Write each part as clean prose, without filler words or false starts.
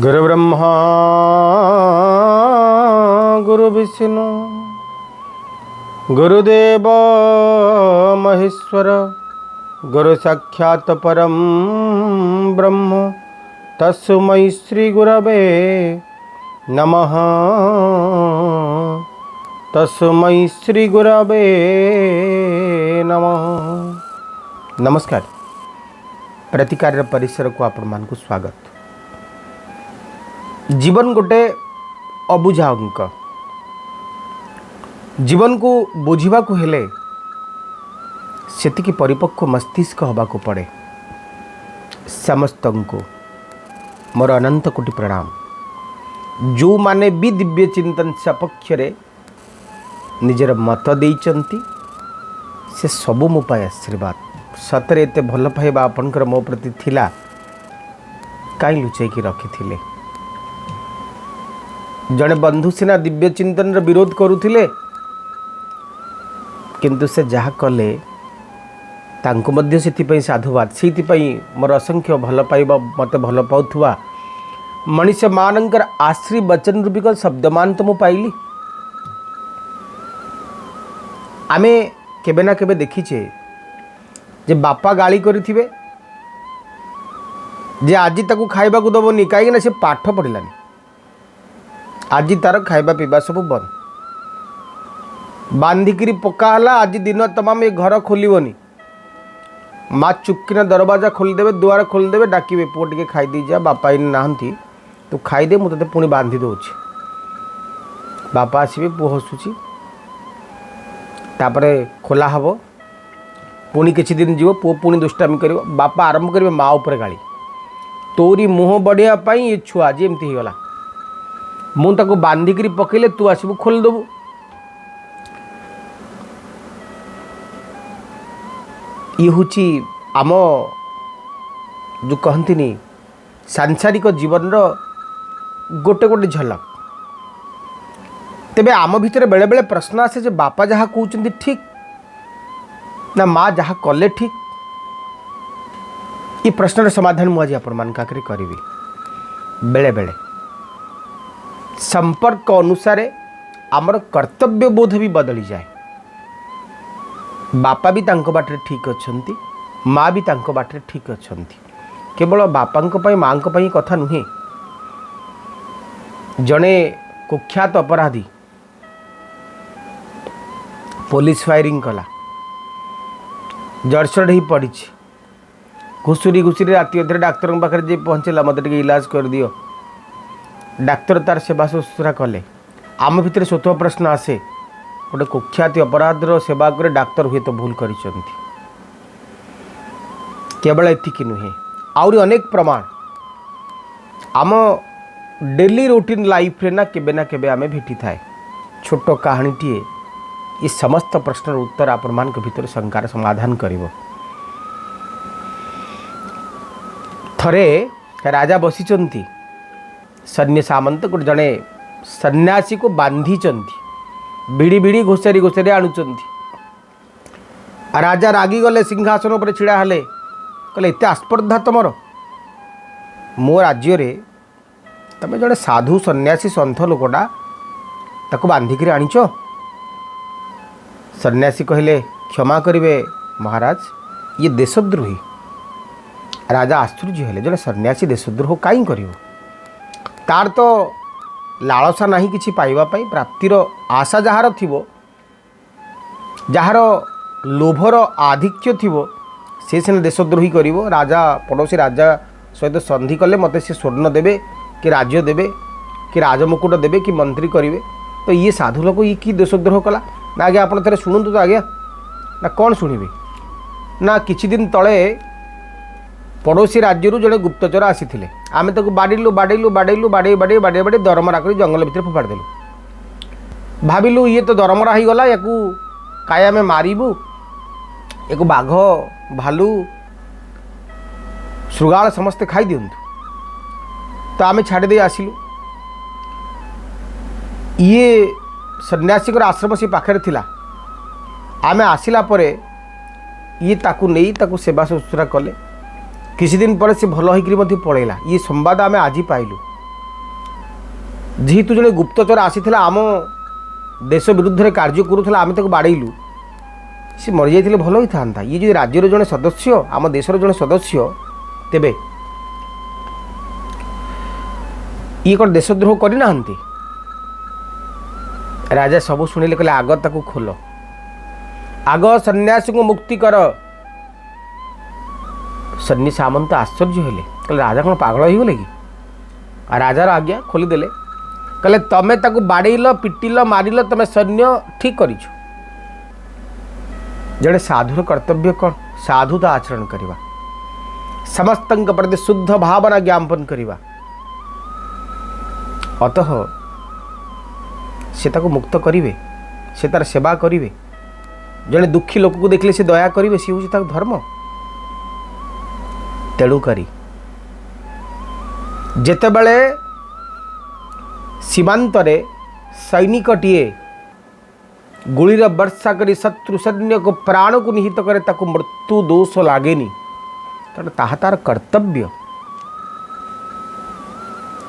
गुरु ब्रह्मा गुरु विष्णु गुरुदेव महेश्वर गुरु साक्षात् परम ब्रह्म तस्मै श्री गुरवे नमः। तस्मै श्री गुरवे नमः। नमस्कार। प्रतिकार परिसर को आपण मानकु स्वागत। जीवन गोटे अबुझा अंक। जीवन को बुझा हेले सेतिकी परिपक्व मस्तिष्क हवा को पड़े। समस्त को मोर अनंत कोटि प्रणाम। जो माने भी दिव्य चिंतन सपक्ष निजर मत देइचंती से सबु मो पाए आशीर्वाद। सतरे एते भल पाइबा आपनकर मो प्रति थिला काई लुचै की रखिथिले। जड़े बंधु सिना दिव्य चिंतन विरोध करुथिले किंतु से जहा कले तांको मध्य से साधुवाद। से मोर असंख्य भल पाइबा मत भल पाउथुवा मनीष मानकर आश्री वचन रूपिक शब्दमान तो मु पाइली। आमे केबे ना केबे देखीचे जे बापा गाली करिथिबे जे आजी ताकू खाइबा को दबोनी काई ना से पाठ पढ़िलानी। आज तार खाइबा पीवा सब बंद बांधिकी पकाला। आज दिन तमाम ये घर खोलनी। माँ चुपकिना दरवाजा खोलीदे दुआर खोलीदे डाकिबे पुओ टिके खाईदी जा बापा इन नहांती तू खाईदे मु तते पुणी बांधि दउछि। बापा आसबे पुओ हसुची तापरे खोला हबो पुणी किछि दिन जीव पुओ पुणी दुष्टामी करिवो। बापा आरंभ करिवे माँ ऊपर गाली तोरी मुह बढ़िया पाई ये छुआ जे एमती हिगला मु ताको बांधिकी पकेले तू आसबू खोलदेबू। ये हूँ आम जो कहती सांसारिक जीवन गोटे गोटे झलक। तेबे आम भितर बेले बेले प्रश्न आसे जे बापा जहाँ कहते ठीक ना माँ जहाँ कले ठीक। ये प्रश्नर समाधान मुझे आपण मान काकरी करी। बेले बेले संपर्क अनुसार आमर कर्तव्य बोध भी बदली जाए। बापा भी तांको बाटे ठीक अच्छंती माँ भी तांको बाटे ठीक अच्छंती। केवल बापांको पई मांको पई कथा नुहे। जड़े कुख्यात अपराधी पुलिस फायरिंग कला जड़सड़ ही पड़ी घुसुरी घुसुरी राति अधे डाक्तर पाखे जे पहुँचला मत इलाज कर दियो। डाक्तर तार सेवा शुश्रूषा कले। आम भितर स्वतः प्रश्न आसे गोटे कुख्याति अपराधर सेवा करे डाक्तर हुए तो भूल करिसंती। केवल एतिकी नुहे आउरी अनेक प्रमाण आम डेली रूटीन लाइफ रे ना केबे आमे भेटी थाए। छोट कहानीटीए ये समस्त प्रश्नर उत्तर आपण मानक भितर शंकार समाधान करिवो। थरे राजा बसिचंती सैन्य सामंत गोटे जड़े सन्यासी को बांधी भिड़ी भिड़ी घोषारी घोषारी आणुचंती। राजा रागी गले सिंहासन पर छिड़ा हेले कहले एते आस्पर्धा तुमर मो राज्य रे तमे जड़े साधु सन्यासी सन्थ लोकटा ताको बांधिकी आनीच। सन्यासी कहले क्षमा करिवे महाराज ये देशद्रोही। राजा आश्चर्य हेले जड़े सन्यासी देशद्रोह काई करिवो। तार तो लालसा नहीं किछि पाइबा पई प्राप्तिर आशा जहार थिबो जहार लोभर आधिक्य थिबो से सिना देशद्रोही करिवो। राजा पड़ोसी राजा सहित संधि कले मते से स्वर्ण देबे कि राज्य देबे कि राजमुकुट देबे कि मंत्री करिवे। तो ये साधु लोक ये कि देशद्रोह कला ना आज्ञा आपण थरे शुणुतु तो आज्ञा ना कौन शुणिबे ना किछि दिन तले पड़ोसी राज्य जड़े गुप्तचर आसी आमे ताको बाड़ेलु बाड़ेलु बाड़ेलु बाड़े बाड़े बाड़े बाड़े दरमरा कर जंगल भितर फोपाड़ देलु। भाविलु ये तो दरमरा ही गला याकू काया में मारिबू एक बाघ भालू श्रुगाल समस्ते खाई दिंतु। तो आमे छाड़ी दे आसिलु। ये सन्यासी आश्रम से पाखे थिला। आमे आसिला परे ये ताकू नहीं ताकू सेवा शुश्रूषा कले। किसी दिन पर से भल होकर पड़ेगा। ये संवाद आम आज पाइलु जेहेतु जड़े गुप्तचर आसी आम देश विरुद्ध में कार्य करूला आम बाड़ेलु सी मरी जाइए भल ही था। ये जो राज्यर जड़े सदस्य आम देशर जड़े सदस्य तेबे ये कौन देशद्रोह करना। राजा सब शुणिले कहले आग ताकू खोल, आग सन्यासी को मुक्ति कर। सन्नी सामंत आश्चर्य हेले, कहले राजा कौन पागल हो गले कि? राजार आज्ञा खोलीदेले, कहले तमें ताकू बाड़ेल पिटिल मारिल, तमें सैन्य ठीक कर। जड़े साधुर कर्तव्य कौन? साधुता आचरण करवा, समस्त प्रति शुद्ध भावना ज्ञापन करवा। अतः से ताको मुक्त करिवे, से तार सेवा करिवे। जड़े दुखी लोक को देखले से दया करिवे, सी होछि ताको धर्म। तेणु करी जेतेबेले सीमांतरे सैनिकटीए गुलीर वर्षा करी शत्रु सैन्य को प्राण को निहित करे, ताको मृत्यु दोष लागेनी, ताहा तार कर्तव्य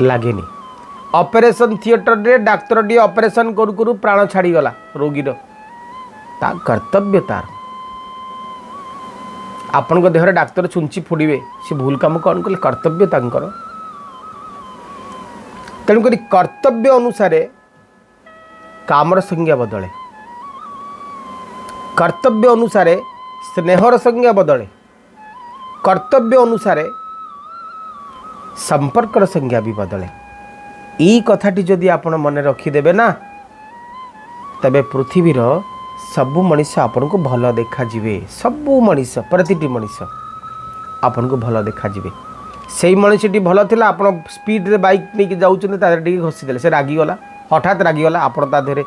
लागेनी। ऑपरेशन थिएटर रे डाक्तर टी ऑपरेशन करू करू प्राण छाड़ी गला रोगीर, ता कर्तव्य तार। आपण को देहरे डाक्तर छुंची फोड़िबे, से भूल काम कौन कले? कर्तव्य तांकर। तेणुक कर्तव्य अनुसार कामर संज्ञा बदले, कर्तव्य अनुसार स्नेहर संज्ञा बदले, कर्तव्य अनुसार संपर्कर संज्ञा भी बदले। यही कथाटी जदि आपण मन रखिदेवे ना, तबे पृथ्वीर सबु मनीष आपन को भल देखा जिवे। सबु मनीष, प्रतिटी मनीष आपन को भल देखा जिवे। सेई मनीषटी भल थिला, आपण स्पीड रे बाइक नहीं जाउछन, तादर टिके घसी देले, से रागी गला, हठात रागी गला, आपण ता धरे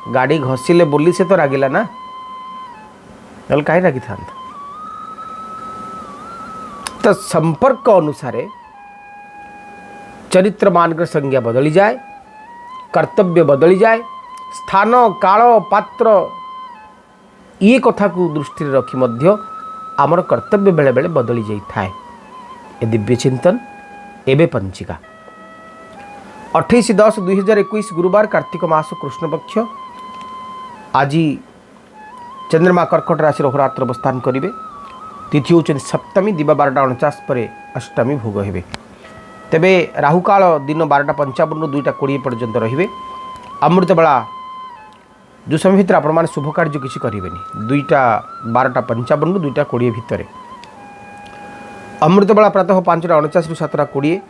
गाड़ी घसीले बोली से तो रागिला ना, नल काहे रागी था। तो संपर्क अनुसार चरित्र मान संज्ञा बदली जाए, कर्तव्य बदली जाए, स्थान काल पात्र ये कथा को दृष्टि रखी मध्य आमर कर्तव्य बेले बेले बदली जाई थाए। ए दिव्य चिंतन एबे पंचिका 28/10/2021 गुरुवार कार्तिक मास कृष्ण पक्ष। आज चंद्रमा कर्कट राशि अहोरात्र अवस्थान करेंगे। तिथि होचन सप्तमी, दिवा 12:49 पर अष्टमी भोग हेबे। तेबे राहुकाल दिन 12:55 ରୁ 2:20 पर्यंत रहिबे। अमृत बेला जो समय भितर आपण माने शुभ कार्य किसी करेंगे 12:55 ରୁ 2:20 भितर। अमृत बेला प्रातः 5:49 ରୁ 7:20,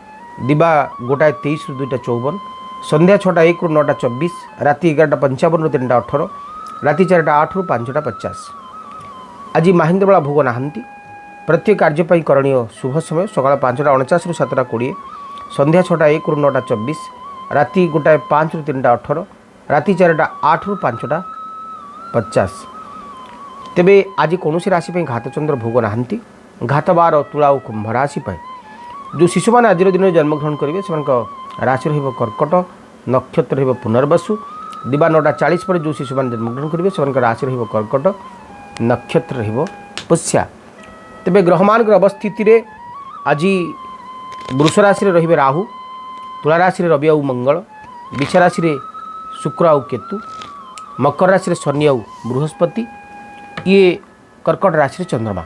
दिवा 1:23 ରୁ 2:54, संध्या 6:01 ରୁ 9:24, राति 11:55 ରୁ 3:18, राति 4:08 ରୁ 5:50। आज माहिंद्र बेला भोग नहांती। प्रत्येक कार्यपाई करणीय शुभ समय सकाळ 5:49 ରୁ 7:20, संध्या 6:01 ରୁ 9:24, राति 1:05 ରୁ 3:18, राति 4:08 ରୁ 5:50। तेबे आज कौन राशि पर घातचंद्र भोग नहांती। घात बार तुला और कुंभ राशि पर जो शिशु मैंने आज दिन जन्मग्रहण करेंगे से राशि रही कर्कट, नक्षत्र रही पुनर्वसु, दिवा 9:40 पर जो शिशु मैंने जन्मग्रहण करेंगे से राशि रही कर्कट, नक्षत्र रही पुष्या। तेबे ग्रहमान अवस्थिति रे आज वृष राशि रे रहिबे राहु, तुला राशि रे रवि आउ मंगल, वृष राशि रे शुक्र आउ केतु, मकर राशि रे शनि आउ बृहस्पति, ये कर्कट राशि रे चंद्रमा।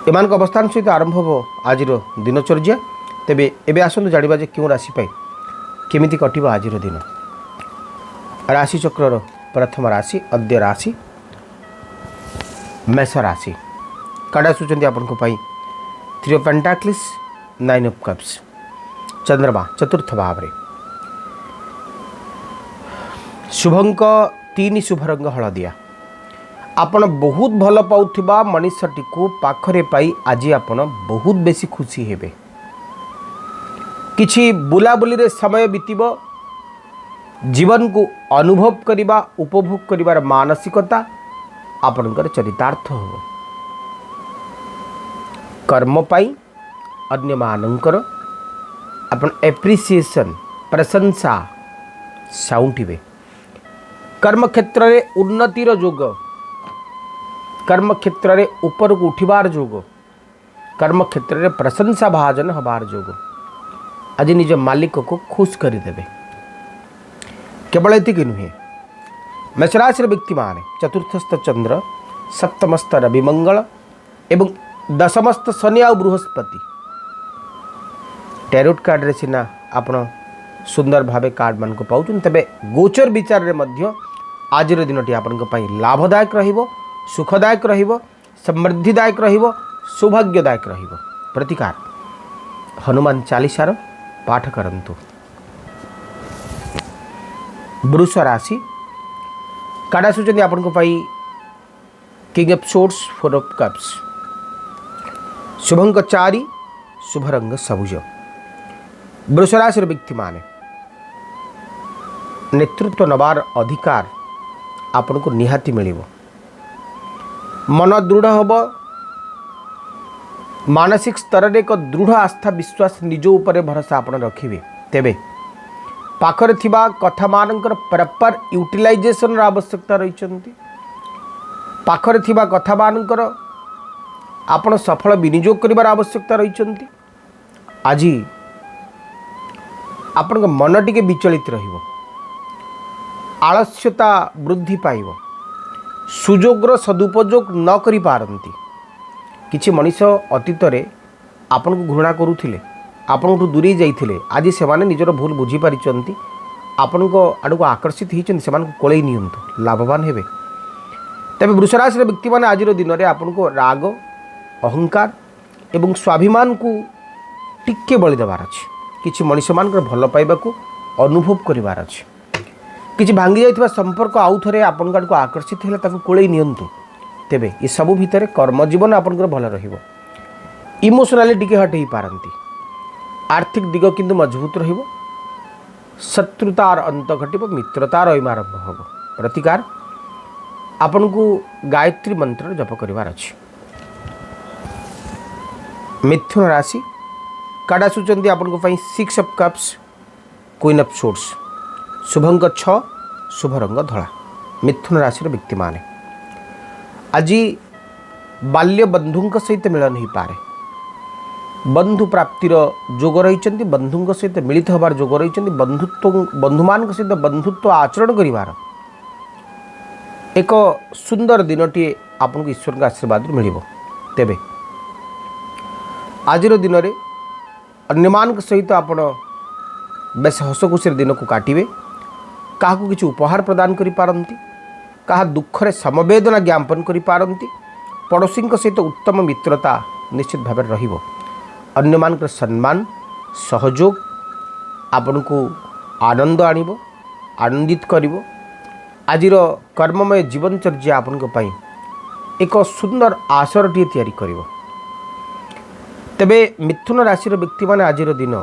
एमान अवस्थान सहित आरंभ हो आज दिनचर्या। तेबे एबे आसନ୍ତୁ जानिबा जे क्यों राशि पाई केमिति कटिबो आज दिन। राशि चक्रर प्रथम राशि अद्य राशि मेष राशि। कार्ड आसुचंती आपन को पाई 3 ऑफ पेंटाक्लिस, 9 ऑफ कप्स। चंद्रमा चतुर्थ भाव रे। शुभंक 3 शुभ रंग हलदिया। आपण बहुत भल पाउथिबा मनुष्यटी को पाखरे पाई आज आपण बहुत बेसी खुशी हेबे। किछि बुलाबुली रे समय बीतिबो। जीवन को अनुभव करिबा उपभोग करिबार मानसिकता आपणकर चरितार्थ हो। कर्म पाई अन्य मानकर आपण एप्रिसिएशन प्रशंसा साउंटिबे। कर्म क्षेत्र रे उन्नतिर जोग, कर्म क्षेत्र रे ऊपर को उठिबार जोग, कर्म क्षेत्र रे प्रशंसा भाजन हबार जोग। आज निज मालिक को खुश करदेवे। केवल ये नुहे मेषराशि व्यक्ति मान चतुर्थस्थ चंद्र, सप्तमस्थ रवि मंगल एवं दशमस्थ शनि आ बृहस्पति। टैरोट कार्ड रे सिना आपण सुंदर भावे कार्ड मान को पाउछन, तबे गोचर विचार रे मध्य आज दिनटी आपण लाभदायक रहिबो, सुखदायक रहिबो, समृद्धिदायक रहिबो, सौभाग्यदायक रहिबो। प्रतिकार हनुमान चालीसार पाठ करंतु। वृष राशि कार्ड आसुचंदी आपण king of swords, 4 of cups. शुभ अंक 4, शुभ रंग सबुज। वृष राशि व्यक्ति माने नेतृत्व नबार अधिकार आपण को निहाती मिलिबो। मन दृढ़ होब, मानसिक स्तर रे एक दृढ़ आस्था विश्वास निज ऊपर भरोसा आपण रखिबे। तेबे पाखरे थिबा कथा मानकर प्रॉपर यूटिलाइजेशन आवश्यकता रहिचंती। पाखरे थिबा कथा मानकर आपण सफल विनियोग करिवार आवश्यकता रहिचंती। आज आपण मन टिके विचलित रहिबो, आलस्यता वृद्धि पाइब, सुजोगर सदुपयोग न करि पारंती। किछि मनीष अतीत रे आपण को घृणा करुथिले, आपण को दूरी जाइथिले, आज से माने निजर भूल बुझी पारिचंती, आपण को आड़ को आकर्षित होइचंती, सेमान को कोळै नियंतु, लाभवान हेबे। तबे वृष राशि व्यक्ति माने आज दिन में आपण को राग, अहंकार एवं स्वाभिमान को टिके बलि देवार अछि। किछि मनीष मानकर भल पाइबा को अनुभव करिवार अछि। किछि भांगी जाइथिबा संपर्क आउ थरे आपण को आकर्षित हेले ताको कोळै नियंतु। तेबे ए सबु भितरे कर्म जीवन आपनकर भल रहिबो। इमोशनाली टिके हट ही पारंती। आर्थिक दिग किंतु मजबूत रहिबो। शत्रुतार अंत घटिबो, मित्रतार आरंभ होबो। प्रतिकार आपन को गायत्री मंत्र जप करिवार अछि। मिथुन राशि कार्ड आसुचंदी आपन को 6 of cups, queen of swords. शुभ अंक 6, शुभ रंग धला। मिथुन राशि व्यक्ति माने आज बाल्य बंधु सहित मिलन हो पारे। बंधु प्राप्तिर जोग रही, बंधु सहित मिलित होबार जोग रही, बंधु मान सहित बंधुत्व आचरण करिवार एक सुंदर दिनटी आपन को ईश्वर का आशीर्वाद मिलिबो। तेबे आज दिन में अन्यमान सहित आपण बेस हसखुशी दिन को काटिबे। क्या किसी उपहार प्रदान करि पारंती, कहा दुख रे समवेदना ज्ञापन करि पारंती। पड़ोसी सहित उत्तम मित्रता निश्चित भाव रहिबो। अन्यमान सम्मान सहयोग आपण को आनंद आनिबो, आनंदित करिबो। आजिर कर्ममय जीवनचर्या आपण को पई एक सुंदर आसरटीए तैयारी करिबो। तेबे मिथुन राशि व्यक्ति माने आजिर दिन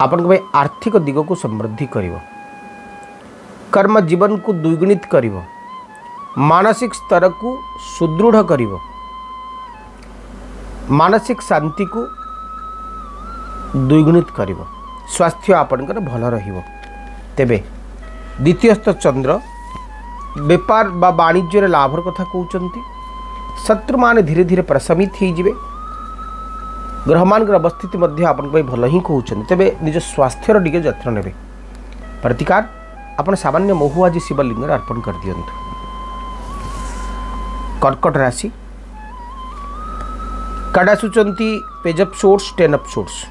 आपण को आर्थिक दिग को समृद्धि करिबो। कर्म जीवन को द्विगुणित करिबो। मानसिक स्तर को सुदृढ़ करिबो। मानसिक शांति को द्विगुणित करिबो। स्वास्थ्य आपणकर भल रहिबो। तेबे द्वितीयस्थ चंद्र व्यापार बा वाणिज्य लाभर कथा कहउचंती। शत्रु माने धीरे धीरे प्रशमित हो जिवे। ग्रह मान अवस्थिति मध्य आपन को भल ही कहउचंती। तेबे निज स्वास्थ्यर टिके यत्न नेबे। प्रतिकार आपण सामान्य महु आज शिवलिंग अर्पण कर दियंतु। कर्कट राशि कार्ड आसुचंती page of swords, 10 of swords.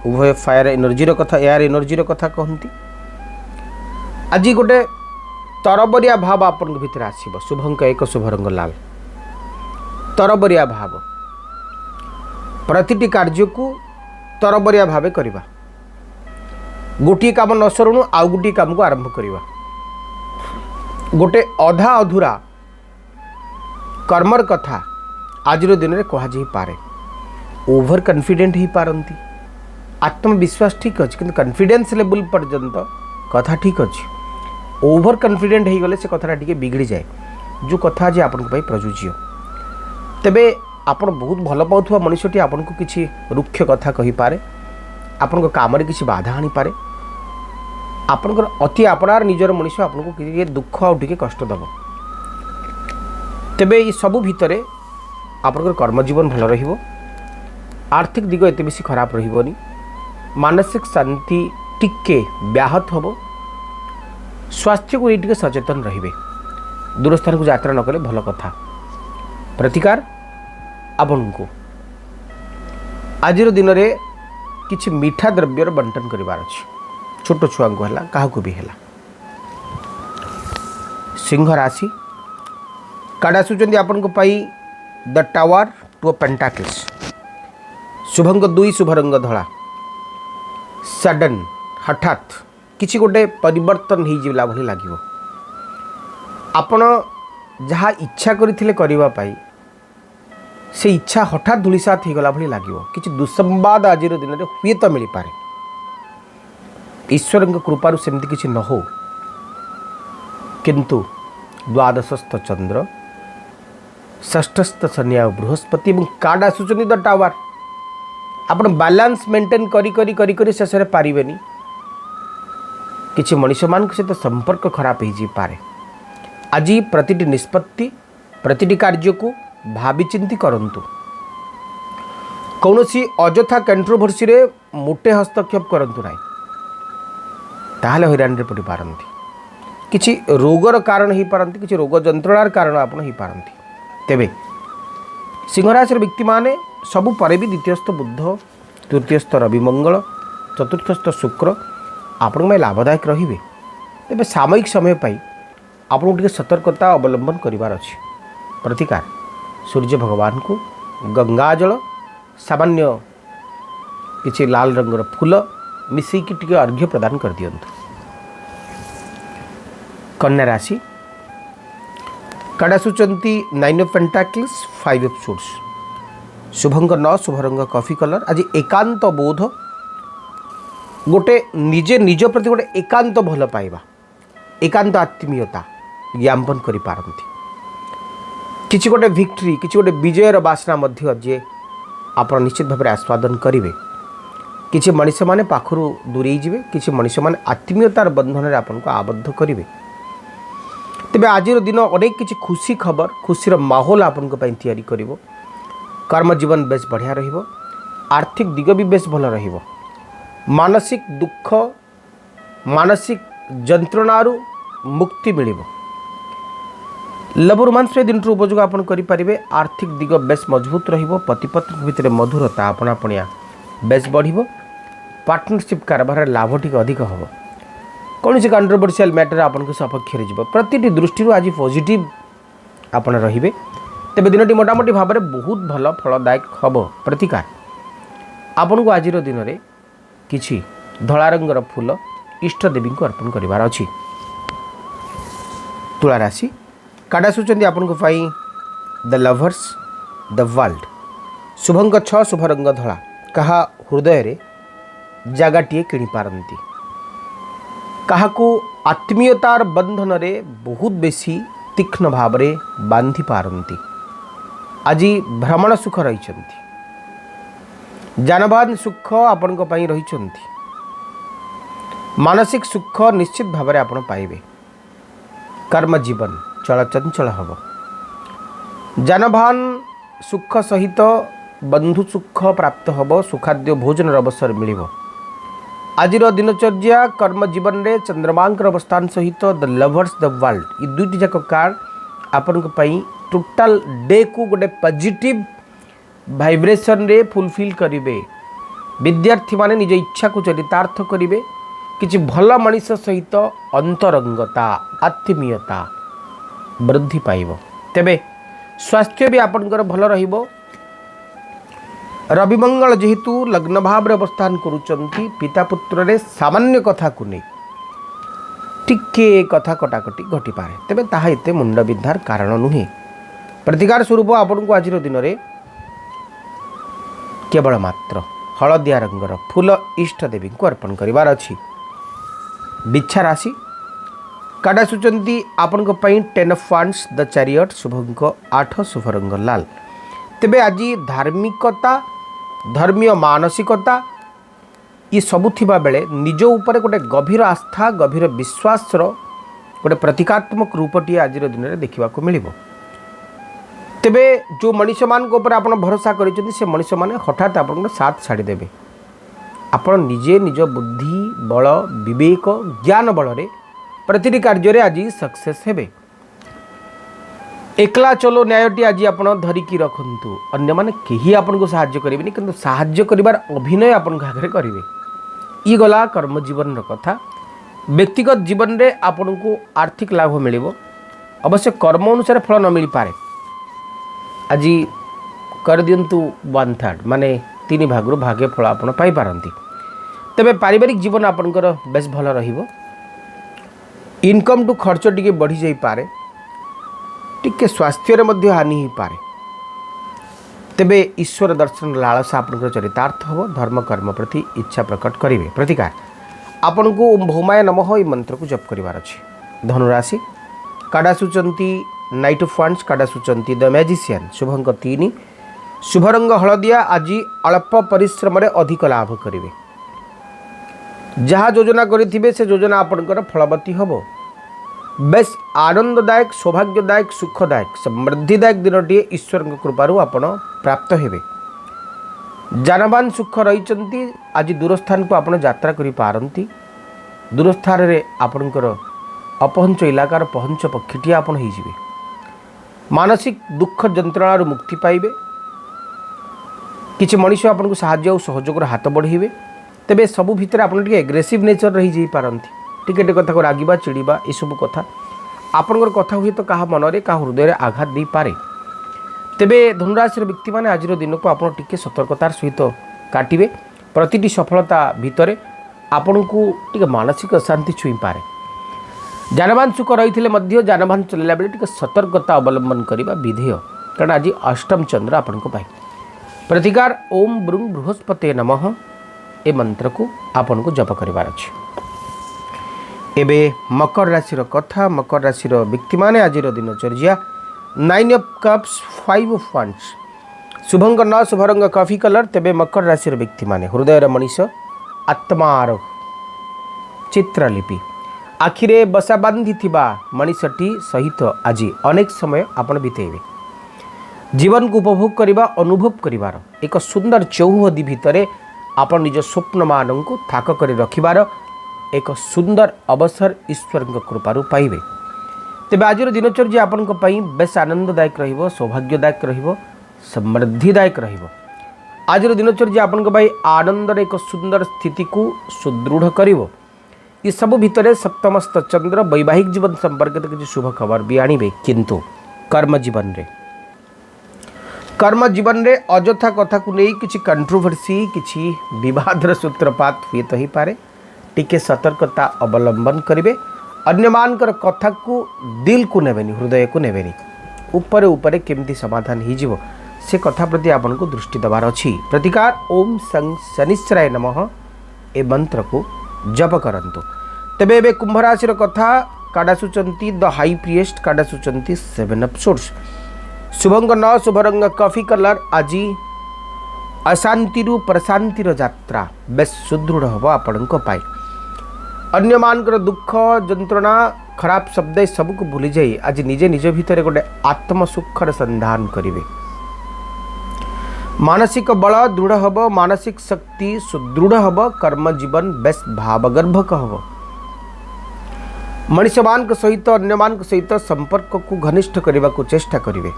उभय फायर एनर्जी कथा, एयर एनर्जी कथा कहती। आज गोटे तरबरिया भाव आपन भीतर आसीबो। शुभ अंक 1, शुभ रंग लाल। तरबरिया भाव प्रतिटी कार्य को तरबरिया भावे करिबा। गोटे काम न सरुणु आउ गोटे काम को आरंभ करिबा। गोटे अधा अधूरा कर्मर कथा आज दिन में कह पारे। ओवर कॉन्फिडेंट ही पारंती। आत्मविश्वास ठीक अच्छे किंतु कॉन्फिडेंस लेवल पर्यंत कथा ठीक अच्छे। ओवर कॉन्फिडेंट हो गले से कथा टी बिगड़ी जाए, जो कथा आज आपन प्रयोज्य। तेबे आपण बहुत भल पाउथुवा मनुष्यटी आपन को किसी रुक्ष कथा कहि पारे। आपन को काम रे किसी बाधा आनी पारे। आपनकर अति आपणार निजर मनुष्य आपन को किसी दुख आउ टिके कष्ट दब। तेबे ये सबु भितरे आपनकर कर्म जीवन भल रहिबो। आर्थिक दिग एते बेसी खराब रहिबोनी। मानसिक शांति टिके व्याहत हम, स्वास्थ्य को टे सचेतन रे, दूर स्थान को यात्रा न कले भल कथा। प्रतिकार आपण को आज दिन में किसी मीठा द्रव्यर बंटन करार अच्छे, छोट छुआ को है क्या भी है। सिंह राशि कार्ड आसुच्च आपण द टावर टू पेंटाकल्स, शुभंग 2, शुभ रंग धला। सडन हठात किसी गोटे परिवर्तन हो जिला भली लगे, आपण जहाँ इच्छा करथिले करिबा पाई से इच्छा हठात धूलिसात हो गला भली लगे। किसी दुसंवाद आज दिन में हुए तो मिल पारे, ईश्वर कृपार सेमती किसी न हो, किंतु द्वादशस्थ चंद्र, षष्ठस्थ शनि आ बृहस्पति और कार्ड आसुच्च द टावर। आप बालांस मेंटेन करी करी करी करी शेष में पारिबेनी, किसी मनुष्य मान सहित संपर्क खराब हो पारे। आज प्रतिटी निष्पत्ति प्रतिटी कार्य को भावी चिंती करंतु, कौनसी अजथा कंट्रोवर्सी रे मोटे हस्तक्षेप करंतु नाही, ताहले हैरान रे पड़ी पारंती। किसी रोगर कारण हो पारंती, किसी रोग जंत्रणार कारण आपण हो पारंती। तेबे सिंहराशि व्यक्ति माने सबु परे भी द्वितीयस्थ बुध, तृतीयस्थ रवि मंगल, चतुर्थस्थ शुक्र आपण में लाभदायक रहिबे। तेबे सामयिक समय पाई आपको टिके सतर्कता अवलंबन करिवार अछि। प्रतिकार सूर्य भगवान को गंगा जल, सामान्य किसी लाल रंगर फूल मिसैकी टिके अर्घ्य प्रदान कर दियंतु। कन्या राशि कार्ड आसुचंती 9 ऑफ पेंटाकल्स, 5 ऑफ सोर्ड्स, शुभंग 9, शुभ रंग कॉफी कलर। आज एकांत बोध, गोटे निजे निज प्रति गोटे एकांत भल पाइबा, एकांत आत्मीयता ज्ञापन करि पारंती। किसी गोटे विक्ट्री, किसी गोटे विजयर बासना मध्य जे आप निश्चित भाव में आस्वादन करेंगे। किसी मनीष मैंने पाखु दूरे जाए, किसी मनीष मैंने आत्मीयतार बंधन में आपन को आबद्ध करेंगे। तेबे आज दिन अनेक किसी खुशी खबर, खुशीर माहौल आपन को तैयारी करिवो। कर्म जीवन बेस बढ़िया रहिबो, आर्थिक दिग भी बेस भल रहिबो। मानसिक दुख, मानसिक जंत्रणारू मुक्ति मिलिबो। लव रोमांस दिन उपयोग आपन करि परिबे। आर्थिक दिग बेस मजबूत रहिबो। पति पत्नी भितर मधुरता आपणापणिया बेस बढ़िबो। पार्टनरशिप कारबार लाभ टिक अधिक हबो। कौन से कंट्रोवर्शियल मैटर आपन को सपक्ष जीव, प्रतिटी दृष्टि आज पॉजिटिव आपन रहिबे। तेबे दिनटी मोटामोटी भाव में बहुत भल फलदायक हबो। प्रतिकार आपन को आज दिन में किछि धला रंगर फूल इष्ट देवी को अर्पण करिवार अछि। तुला राशि कार्ड आसुचंती आपन को पाई द लवर्स, द वर्ल्ड, शुभंग 6, शुभ रंग धला। कहा हृदय रे जगाटीए किणी पारंती, काहाकू आत्मीयतार बंधन रे बहुत बेसी तीक्ष्ण भाव रे बांधी पारंती। आज भ्रमण सुख रही, जानबान सुख आपण को पाई रही। मानसिक सुख निश्चित भाव में आपण पाइबे। कर्म जीवन चलचंचल हब। जानबान सुख सहित बंधु सुख प्राप्त हब। सुखाद्य भोजन अवसर मिलिबो। आज दिनचर्या कर्म जीवन में चंद्रमांकर अवस्थान सहित द लवर्स, द वर्ल्ड, ये दुईटी जाक कार्ड आपण टोटाल डे को गोटे पॉजिटिव वाइब्रेशन रे फुलफिल करेंगे। विद्यार्थी माने निज इच्छा को चरितार्थ करेंगे। किसी भल मनीष सहित अंतरंगता, आत्मीयता वृद्धि पाइब। तेबे स्वास्थ्य भी आपनकर भल रहिबो। रवि मंगल जेहेतु लग्न भाव रे अवस्थान करुचंती, पिता पुत्र रे सामान्य कथा को नहीं टिके कथा कटाकटी घटी पारे। तेबे ताहा एते मुंड विद्धार कारण नुहे। प्रतिकार स्वरूप आपन को आज दिन में केवल मात्र हलदिया रंगर फूल इष्ट देवी को अर्पण करिवार अछि। बिच्छा राशि कार्ड आसुचंती आपन को पई 10 ऑफ वांड्स, द चैरियट, शुभंक 8, शुभ रंग लाल। तेबे आज धार्मिकता, धर्मीय मानसिकता ये सबु थिबा बेले निज ऊपर गोटे गभीर आस्था, गभीर विश्वास गोटे प्रतीकात्मक रूपटी आज दिन में देखा मिलिबो। तेबे जो मनीष मान ऊपर आप भरोसा कर मनीष मैंने हठात आप साथ छाड़देवे। आपण निजे निज बुद्धि बल विवेक ज्ञान बल प्रतिटी कार्य आज सक्सेस हेबे। एकला चलो न्यायटी आज आप धरिकी रखु अन्य माने कहीं आपन को साहाय्य करेंगे किंतु साहाय्य करिवार अभिनय आपन आगे करेंगे। ये गला कर्म जीवन कथा। व्यक्तिगत जीवन में आपन को आर्थिक लाभ मिलिबो अवश्य कर्म अनुसार फल न मिल पारे। आज कर दिंतु 1/3 माने 3 भाग भागे फल आपन पाई पारंती। तबे पारिवारिक जीवन आपनकर बेस भल रहिबो। इनकम टू खर्च टिके बढ़ी जाई पारे, टिके स्वास्थ्य रे मध्य हानि हो पारे। तेबे ईश्वर दर्शन लालसा आपनकर चरितार्थ हो। धर्म कर्म प्रति इच्छा प्रकट करिवे। प्रतिकार आपन को ओम भौमाय नमः ई मंत्र को जप करिवार अछि। धनुराशि काडा सुचंती नाइट ऑफ वांड्स, काडा सुचंती द मैजिशियन। शुभंक 3, शुभ रंग हलदिया। आज अल्प परिश्रम रे अधिक लाभ करिवे। जहाँ योजना करिथिबे से योजना आपनकर फलवती हबो। बेस आनंददायक सौभाग्यदायक सुखदायक समृद्धिदायक दिनटीए ईश्वर कृपारू आपण प्राप्त हेबे। जानवान सुख रही आज दूरस्थान को आपण यात्रा करि पारंती। दूरस्थान रे आपणकर अपहंच इलाकार पहंच पक्षीटी आपण हो जिवे। मानसिक दुख जंत्रणार मुक्ति पाइबे। किछि मनुष्य आपन को साहाय्य और सहयोग हाथ बढ़ेबे। तेबे सबु भितर आपन टिके एग्रेसिव नेचर रही जाई पारंती। टिके कथा को रागिबा चिड़ीबा ये सब कथा आपनकर कथा हुए तो कहा मनरे कहा हृदय आघात दे पारे। तेबे धनुराशि व्यक्ति माने आज दिन को आप टिके सतर्कतार सहित काटिबे। प्रतिटी सफलता भितर आपन को टिके मानसिक शांति छुई पारे। जानवान सुख रही जानवान चलला बेले टिके सतर्कता अवलंबन करने विधेय, कारण आज अष्टम चंद्र आपण को पाई। प्रतिकार ओम ब्रूं बृहस्पते नमः ए मंत्र को आपन को जप करिवार अछि। एबे मकर राशि कथा। मकर राशि व्यक्ति माने आज दिनचर्या 9 of cups 5 of wands. Shubhang 9, शुभ रंग कॉफी कलर। तेबे मकर राशि व्यक्ति माने हृदय मनीष आत्मार चित्रलिपि आखिरे बसा बांधी थिबा मनीषटी सहित आज अनेक समय आपण बितेबे। जीवन को उपभोग करबा अनुभव करिवार एक सुंदर चौहदी भितरे आपण निज स्वप्न मान को थाक कर रखिबार एक सुंदर अवसर ईश्वर कृपारू पाइबे। तेबे आज दिनचर्या आपण बेस आनंददायक रहिबो, सौभाग्यदायक रहिबो, समृद्धिदायक रहिबो। आज दिनचर्या आपण आनंदर एक सुंदर स्थिति को सुदृढ़ करिबो। ये सब भितर सप्तमस्त चंद्र वैवाहिक जीवन संपर्कित किसी शुभ खबर भी आणिबे। किंतु कर्म जीवन रे अजथा कथा को नहीं किसी कंट्रोवर्सी किसी विवादर सूत्रपात हुए तो ही पारे। टिके सतर्कता अवलंबन करेंगे। अन्य मानकर कथा को दिल को नेबेनी, हृदय को नेबेनी। ऊपर ऊपर केमती समाधान हो जिवो से कथा प्रति आपन को दृष्टि देवार अछि। प्रतिकार ओम शनिश्चराय नमः ए मंत्र को जप करंतु। तेबे एबे कुंभ राशि कथा। काडा सुचंती द हाई प्रिएस्ट, काडा सुचंती 7 ऑफ सोर्स। शुभंग 9, शुभ रंग कॉफी कलर। आज अशांति प्रशांतिर यात्रा बेस सुदृढ़ हम आपण पाई। अन्य मानकर दुख जंत्रणा खराब शब्द सबको भूली जाई आज निजे निज भितर गोटे आत्म सुखर संधान करिवे। मानसिक बल दृढ़ हब, मानसिक शक्ति सुदृढ़ हब, कर्म जीवन बेस भावगर्भक हब। मनुष्य मान सहित अन्य मान सहित संपर्क को घनिष्ठ करने को चेष्टा करिवे।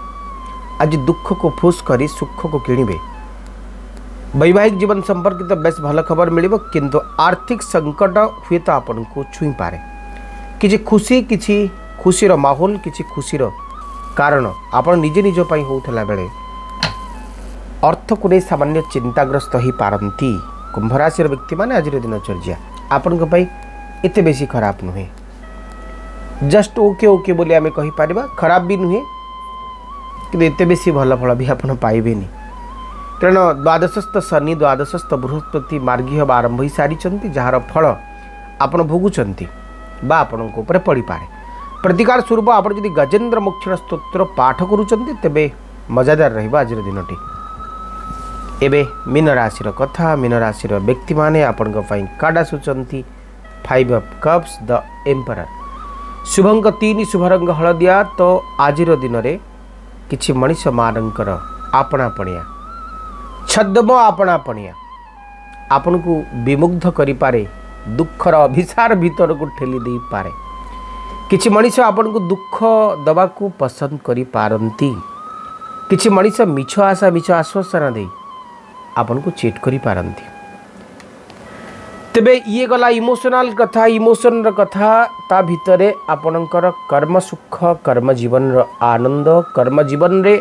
आज दुख को फूस करी सुख को किणिबे। वैवाहिक जीवन संपर्कित तो बेस भल खबर मिलिबो, किंतु आर्थिक संकट हुए तो आपन को छुई पारे। किछि खुशीर माहौल किछि खुशीर कारण आपन निजे निज पई होउथला बेले अर्थ को नहीं सामान्य चिंताग्रस्त हो पारंती। कुंभ राशि व्यक्ति माने आज दिनचर्या आपन को पई एते बेसी खराब नुहे। जस्ट ओके ओके बोली आमे कहि पारिबा, खराब भी नुहे कि एते बेसी भल फल भी आपन पाइबेनी। कारण द्वादशस्थ शनि द्वादशस्थ बृहस्पति मार्गी हवा आरंभ हो सारी जार फल आपन भोगुंट बा आपण उपर पड़ पाए। प्रतिकार स्वरूप आप यदि गजेन्द्र मोक्षण स्तोत्र पाठ करुँच तेबे मजादार रहिबा आज दिनटी। एबे मीन राशि कथा। मीन राशि व्यक्ति माने आपण काडा सुचंती 5 ऑफ कप्स द एम्परर। शुभंक 3, शुभ रंग हलदिया। तो आज दिन में किछि मनीष मानकर आपणापणिया छद्म आपणापणिया आपन को विमुग्ध करि पारे, दुखर अभिसार भीतर को ठेली दे पारे। किछि मनीष आपन को दुख दबा को पसंद करि पारंती, किछि मनीष मिछ आशा मिछ आश्वासन दे आपन को चीट करि पारंती। तेबे ये गला इमोशनल कथा, इमोशन कथा, ता भितरे आपणकर कर्म सुख, कर्म जीवन रो आनंद, कर्म जीवन रे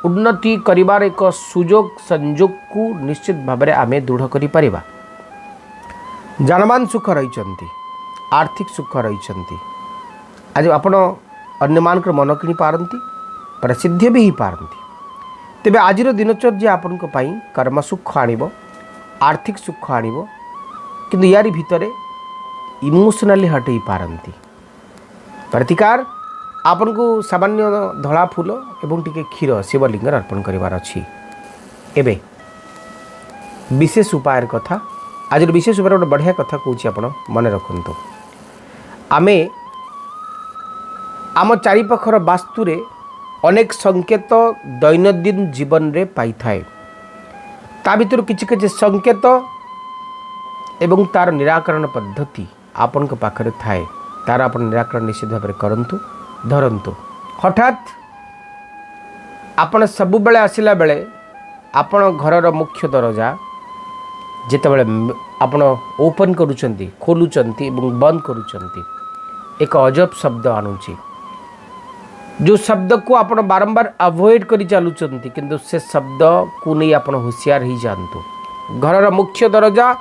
उन्नति करिवार एक सुजोग संजोग को निश्चित भाव में आमे दृढ़ करि परिबा। जानमान सुख रही, आर्थिक सुख रही, आज आपण अन्य मानकर मन किनि पारंती, प्रसिद्ध भी ही पारंती। तेबे आजिर दिनचर्या आपन को पाई कर्म सुख आनिबो, आर्थिक सुख आनिबो, किंतु यारी भितरे इमोशनली हटई पारंती। प्रतिकार आपन को सामान्य धला फूल एवं टिके क्षीर शिवलिंग अर्पण करिवार अछि। एबे विशेष उपायर कथा, आज विशेष उपाय गोटे बढ़िया कथा कहूँ आपण मन रखु। आमे आम चारिपाखर वास्तुरे अनेक संकेत दैनंदिन जीवन रे पाई थाए। ता भितर किछि किछि संकेत एवं तार निराकरण पद्धति आपन को पाखरे थाए। तार आपन निराकरण निश्चित भाव में करंतु, धरंतु। हठात आपण सब बेले आसिला बेले आपण घरर मुख्य दरजा जेते बेले आपण ओपन करूचंती, खोलुचंती एवं बंद करूचंती, एक अजब शब्द आनुची। जो शब्द को आपण बारंबार अवॉइड करी चलुचंती, किंतु से शब्द को नहीं आपण होशियार ही जानतु। घरर मुख्य दरजा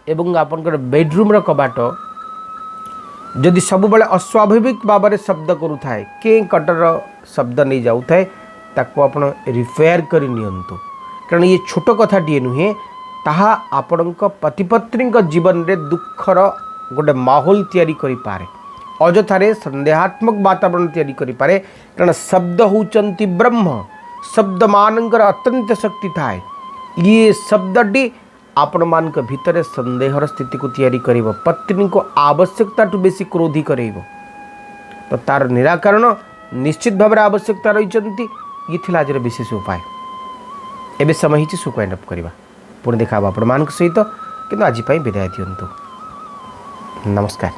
एवं आपनकर बेडरूम रो कबाट जदि सब बेले अस्वाभाविक भाव में शब्द करूथाए, के कटर शब्द नहीं जाऊथाए, ताको आपण रिपेयर करि नियंतु। कारण ये छोट कथाटीए नुहे, ताहा आपणक पतिपत्नी जीवन रे दुखर गोटे माहौल तैयारी करि पारे, अजथारे संदेहात्मक वातावरण तैयारी करि पारे। कारण शब्द होचंती ब्रह्म, शब्द मानकर अत्यंत शक्ति थाए। ये शब्दटी आपण मान के भितर संदेहर स्थिति को तैयारी करिवो, पत्नी को आवश्यकता टू बेसी क्रोधी करेइबो। तो तार निराकरण निश्चित भाव में आवश्यकता रही। ये थिला आज विशेष उपाय। एबे समय ही सुख एंड अप करवा, पुणी देखा आपण मान सहित, किंतु आज विदाय दियंतु। नमस्कार।